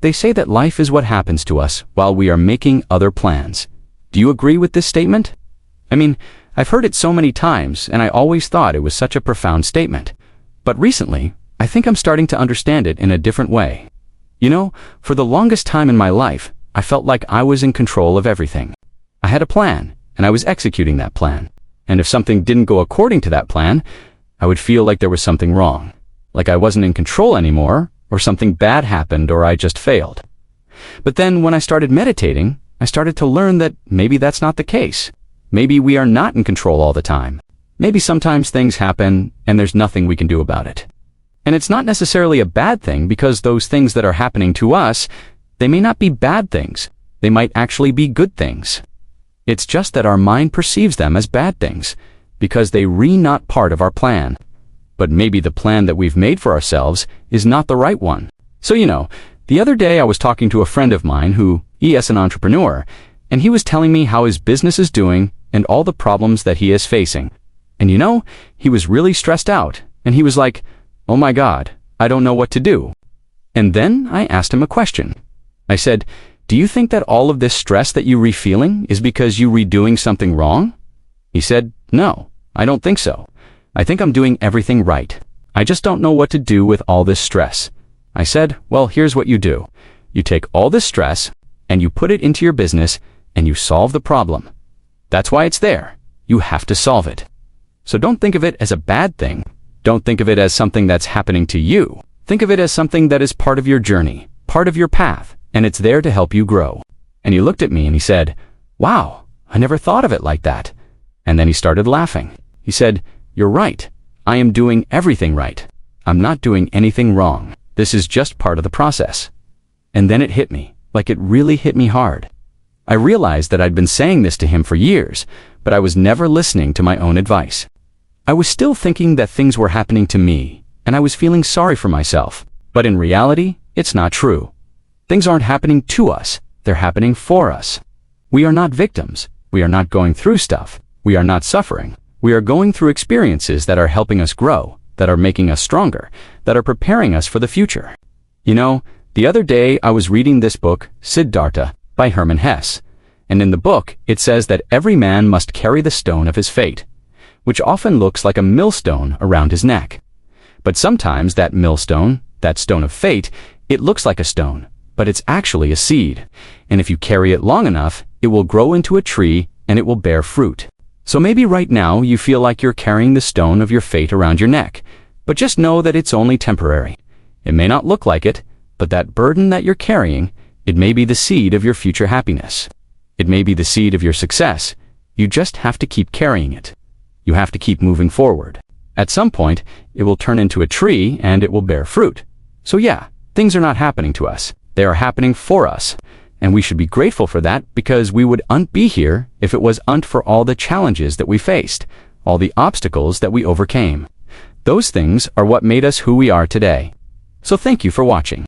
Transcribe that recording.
They say that life is what happens to us while we are making other plans. Do you agree with this statement? I've heard it so many times, and I always thought it was such a profound statement. But recently, I think I'm starting to understand it in a different way. For the longest time in my life, I felt like I was in control of everything. I had a plan, and I was executing that plan. And if something didn't go according to that plan, I would feel like there was something wrong, like I wasn't in control anymore, or something bad happened, or I just failed. But then when I started meditating, I started to learn that maybe that's not the case. Maybe we are not in control all the time. Maybe sometimes things happen, and there's nothing we can do about it. And it's not necessarily a bad thing, because those things that are happening to us, they may not be bad things. They might actually be good things. It's just that our mind perceives them as bad things, because they are not part of our plan. But maybe the plan that we've made for ourselves is not the right one. So the other day I was talking to a friend of mine who is an entrepreneur, and he was telling me how his business is doing and all the problems that he is facing. And he was really stressed out, and he was like, "Oh my God, I don't know what to do." And then I asked him a question. I said, "Do you think that all of this stress that you're feeling is because you're doing something wrong?" He said, "No, I don't think so. I think I'm doing everything right. I just don't know what to do with all this stress." I said, "Well, here's what you do. You take all this stress and you put it into your business and you solve the problem. That's why it's there. You have to solve it. So don't think of it as a bad thing. Don't think of it as something that's happening to you. Think of it as something that is part of your journey, part of your path, and it's there to help you grow." And he looked at me and he said, "Wow, I never thought of it like that." And then he started laughing. He said, "You're right. I am doing everything right. I'm not doing anything wrong. This is just part of the process." And then it hit me, like it really hit me hard. I realized that I'd been saying this to him for years, but I was never listening to my own advice. I was still thinking that things were happening to me, and I was feeling sorry for myself. But in reality, it's not true. Things aren't happening to us. They're happening for us. We are not victims. We are not going through stuff. We are not suffering. We are going through experiences that are helping us grow, that are making us stronger, that are preparing us for the future. The other day I was reading this book, Siddhartha, by Hermann Hesse. And in the book, it says that every man must carry the stone of his fate, which often looks like a millstone around his neck. But sometimes that millstone, that stone of fate, it looks like a stone, but it's actually a seed. And if you carry it long enough, it will grow into a tree and it will bear fruit. So maybe right now you feel like you're carrying the stone of your fate around your neck, but just know that it's only temporary. It may not look like it, but that burden that you're carrying, it may be the seed of your future happiness. It may be the seed of your success. You just have to keep carrying it. You have to keep moving forward. At some point, it will turn into a tree and it will bear fruit. So yeah, things are not happening to us. They are happening for us. And we should be grateful for that, because we wouldn't be here if it wasn't for all the challenges that we faced, all the obstacles that we overcame. Those things are what made us who we are today. So thank you for watching.